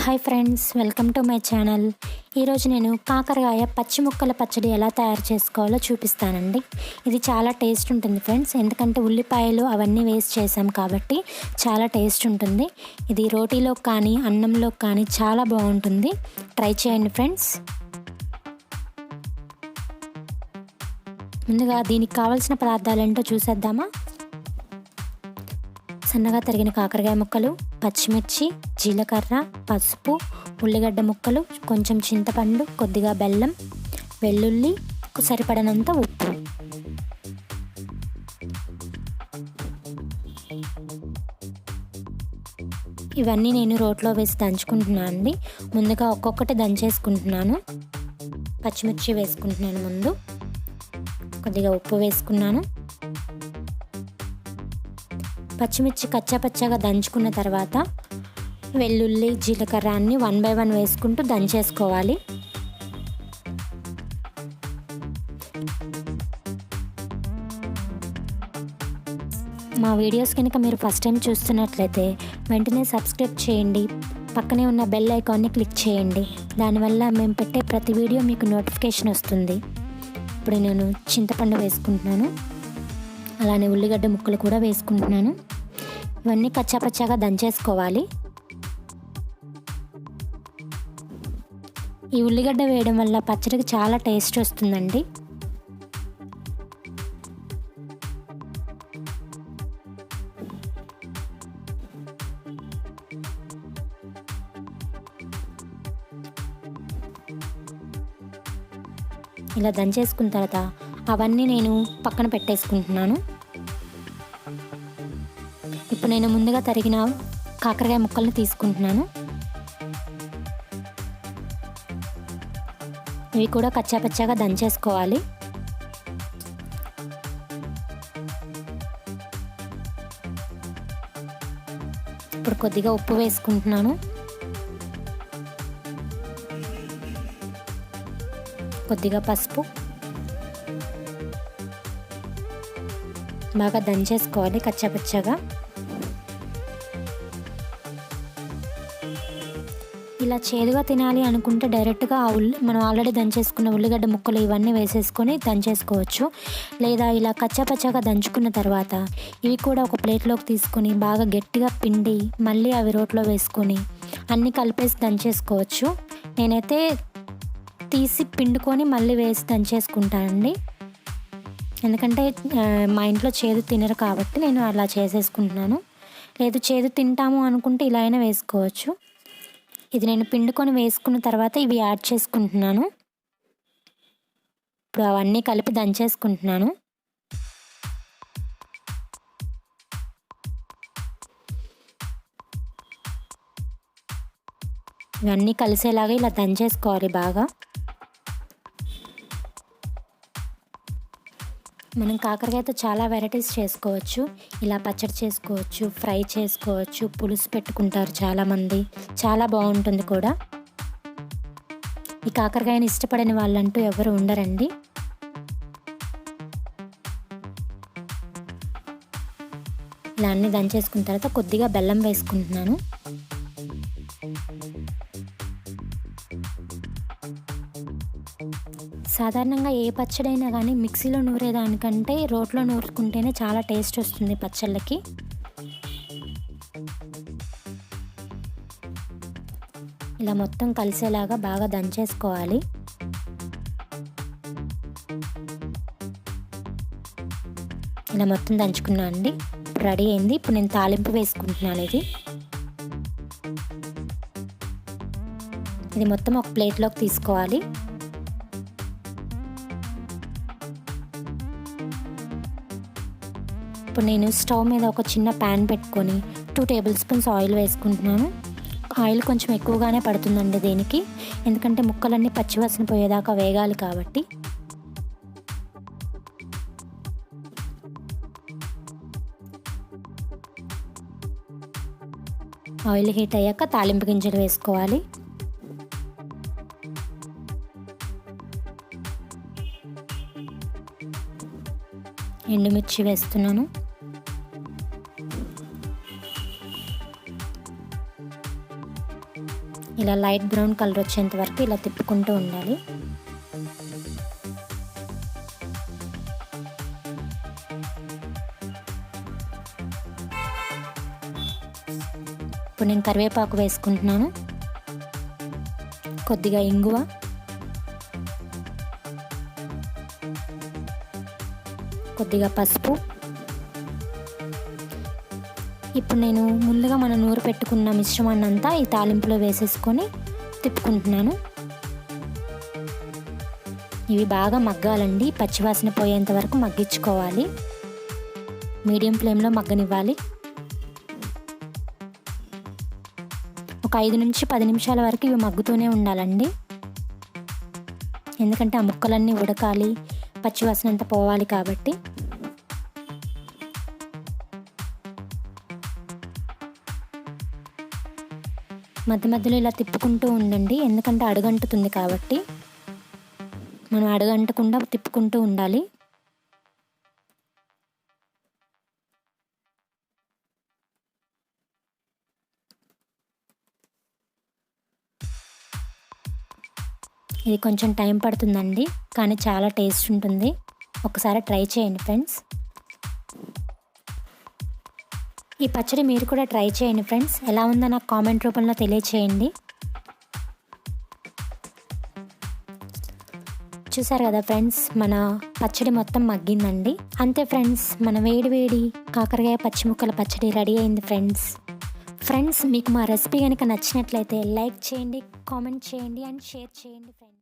Hi friends, welcome to my channel. ఈరోజు నేను కాకరకాయ పచ్చి ముక్కల పచ్చడి ఎలా తయారు చేసుకోవాలో చూపిస్తానండి. ఇది చాలా టేస్ట్ ఉంటుంది ఫ్రెండ్స్, ఎందుకంటే ఉల్లిపాయలు అవన్నీ వేస్ట్ చేసాం కాబట్టి చాలా టేస్ట్ ఉంటుంది. ఇది రోటీలో కానీ అన్నంలో కానీ చాలా బాగుంటుంది. ట్రై చేయండి ఫ్రెండ్స్. ముందుగా దీనికి కావాల్సిన పదార్థాలు ఏంటో చూసేద్దామా. సన్నగా తరిగిన కాకరకాయ ముక్కలు, పచ్చిమిర్చి, జీలకర్ర, పసుపు, ఉల్లిగడ్డ ముక్కలు, కొంచెం చింతపండు, కొద్దిగా బెల్లం, వెల్లుల్లి, సరిపడనంత ఉప్పు. ఇవన్నీ నేను రోట్లో వేసి దంచుకుంటున్నాను అండి. ముందుగా ఒక్కొక్కటి దంచేసుకుంటున్నాను. పచ్చిమిర్చి వేసుకుంటున్నాను. ముందు కొద్దిగా ఉప్పు వేసుకున్నాను. పచ్చిమిర్చి కచ్చాపచ్చాగా దంచుకున్న తర్వాత వెల్లుల్లి, జీలకర్ర అన్ని 1 by 1 వేసుకుంటూ దంచేసుకోవాలి. మా వీడియోస్ కనుక మీరు ఫస్ట్ టైం చూస్తున్నట్లయితే వెంటనే సబ్స్క్రైబ్ చేయండి. పక్కనే ఉన్న బెల్ ఐకాన్ని క్లిక్ చేయండి. దానివల్ల మేము పెట్టే ప్రతి వీడియో మీకు నోటిఫికేషన్ వస్తుంది. ఇప్పుడు నేను చింతపండు వేసుకుంటున్నాను. అలానే ఉల్లిగడ్డ ముక్కలు కూడా వేసుకుంటున్నాను. ఇవన్నీ కచ్చాపచ్చాగా దంచేసుకోవాలి. ఈ ఉల్లిగడ్డ వేయడం వల్ల పచ్చడికి చాలా టేస్ట్ వస్తుందండి. ఇలా దంచేసుకున్న తర్వాత అవన్నీ నేను పక్కన పెట్టేసుకుంటున్నాను. ఇప్పుడు నేను ముందుగా తరిగిన కాకరకాయ ముక్కల్ని తీసుకుంటున్నాను. ఇవి కూడా కచ్చాపచ్చాగా దంచేసుకోవాలి. ఇప్పుడు కొద్దిగా ఉప్పు వేసుకుంటున్నాను. కొద్దిగా పసుపు. బాగా దంచేసుకోవాలి కచ్చాపచ్చాగా. ఇలా చేదుగా తినాలి అనుకుంటే డైరెక్ట్గా మనం ఆల్రెడీ దంచేసుకున్న ఉల్లిగడ్డ ముక్కలు ఇవన్నీ వేసేసుకొని దంచేసుకోవచ్చు. లేదా ఇలా కచ్చాపచ్చాగా దంచుకున్న తర్వాత ఇవి కూడా ఒక ప్లేట్లోకి తీసుకొని బాగా గట్టిగా పిండి మళ్ళీ అవి రోట్లో వేసుకొని అన్నీ కలిపేసి దంచేసుకోవచ్చు. నేనైతే తీసి పిండుకొని మళ్ళీ వేసి దంచేసుకుంటానండి. ఎందుకంటే మా ఇంట్లో చేదు తినరు కాబట్టి నేను అలా చేసేసుకుంటున్నాను. లేదు చేదు తింటాము అనుకుంటే ఇలా అయినా వేసుకోవచ్చు. ఇది నేను పిండుకొని వేసుకున్న తర్వాత ఇవి యాడ్ చేసుకుంటున్నాను. ఇప్పుడు అవన్నీ కలిపి దంచేసుకుంటున్నాను. ఇవన్నీ కలిసేలాగా ఇలా దంచేసుకోవాలి బాగా. మనం కాకరకాయతో చాలా వెరైటీస్ చేసుకోవచ్చు. ఇలా పచ్చడి చేసుకోవచ్చు, ఫ్రై చేసుకోవచ్చు, పులుసు పెట్టుకుంటారు చాలామంది. చాలా బాగుంటుంది కూడా. ఈ కాకరకాయని ఇష్టపడని వాళ్ళంటూ ఎవరు ఉండరండి. ఇలా అన్నీ దంచేసుకున్న తర్వాత కొద్దిగా బెల్లం వేసుకుంటున్నాను. సాధారణంగా ఏ పచ్చడైనా కానీ మిక్సీలో నూరేదానికంటే రోట్లో నూరుకుంటేనే చాలా టేస్ట్ వస్తుంది పచ్చళ్ళకి. ఇలా మొత్తం కలిసేలాగా బాగా దంచేసుకోవాలి. ఇలా మొత్తం దంచుకున్నాను అండి. రెడీ అయింది. ఇప్పుడు నేను తాలింపు వేసుకుంటున్నాను. ఇది మొత్తం ఒక ప్లేట్లోకి తీసుకోవాలి. ఇప్పుడు నేను స్టవ్ మీద ఒక చిన్న ప్యాన్ పెట్టుకొని 2 tablespoons ఆయిల్ వేసుకుంటున్నాను. ఆయిల్ కొంచెం ఎక్కువగానే పడుతుందండి దీనికి, ఎందుకంటే ముక్కలన్నీ పచ్చివాసన పోయేదాకా వేగాలి కాబట్టి. ఆయిల్ హీట్ అయ్యాక తాలింపు గింజలు వేసుకోవాలి. ఎండుమిర్చి వేస్తున్నాను. ఇలా లైట్ బ్రౌన్ కలర్ వచ్చేంత వరకు ఇలా తిప్పుకుంటూ ఉండాలి. ఇప్పుడు నేను కరివేపాకు వేసుకుంటున్నాను, కొద్దిగా ఇంగువ, కొద్దిగా పసుపు. ఇప్పుడు నేను ముందుగా మనం నూరు పెట్టుకున్న మిశ్రమాన్ని అంతా ఈ తాలింపులో వేసేసుకొని తిప్పుకుంటున్నాను. ఇవి బాగా మగ్గాలండి, పచ్చివాసన పోయేంత వరకు మగ్గించుకోవాలి. మీడియం ఫ్లేమ్లో మగ్గనివ్వాలి. ఒక 5 నుంచి 10 నిమిషాల వరకు ఇవి మగ్గుతూనే ఉండాలండి, ఎందుకంటే ఆ ముక్కలన్నీ ఉడకాలి, పచ్చివాసన అంతా పోవాలి కాబట్టి. మధ్య మధ్యలో ఇలా తిప్పుకుంటూ ఉండండి, ఎందుకంటే అడుగంటుతుంది కాబట్టి మనం అడుగంటకుండా తిప్పుకుంటూ ఉండాలి. ఇది కొంచెం టైం పడుతుందండి, కానీ చాలా టేస్ట్ ఉంటుంది. ఒకసారి ట్రై చేయండి ఫ్రెండ్స్. ఈ పచ్చడి మీరు కూడా ట్రై చేయండి ఫ్రెండ్స్. ఎలా ఉందో నాకు కామెంట్ రూపంలో తెలియచేయండి. చూసారు కదా ఫ్రెండ్స్, మన పచ్చడి మొత్తం మగ్గిందండి. అంతే ఫ్రెండ్స్, మన వేడి వేడి కాకరకాయ పచ్చి ముక్కల పచ్చడి రెడీ అయింది ఫ్రెండ్స్. మీకు మా రెసిపీ కనుక నచ్చినట్లయితే లైక్ చేయండి, కామెంట్ చేయండి అండ్ షేర్ చేయండి ఫ్రెండ్స్.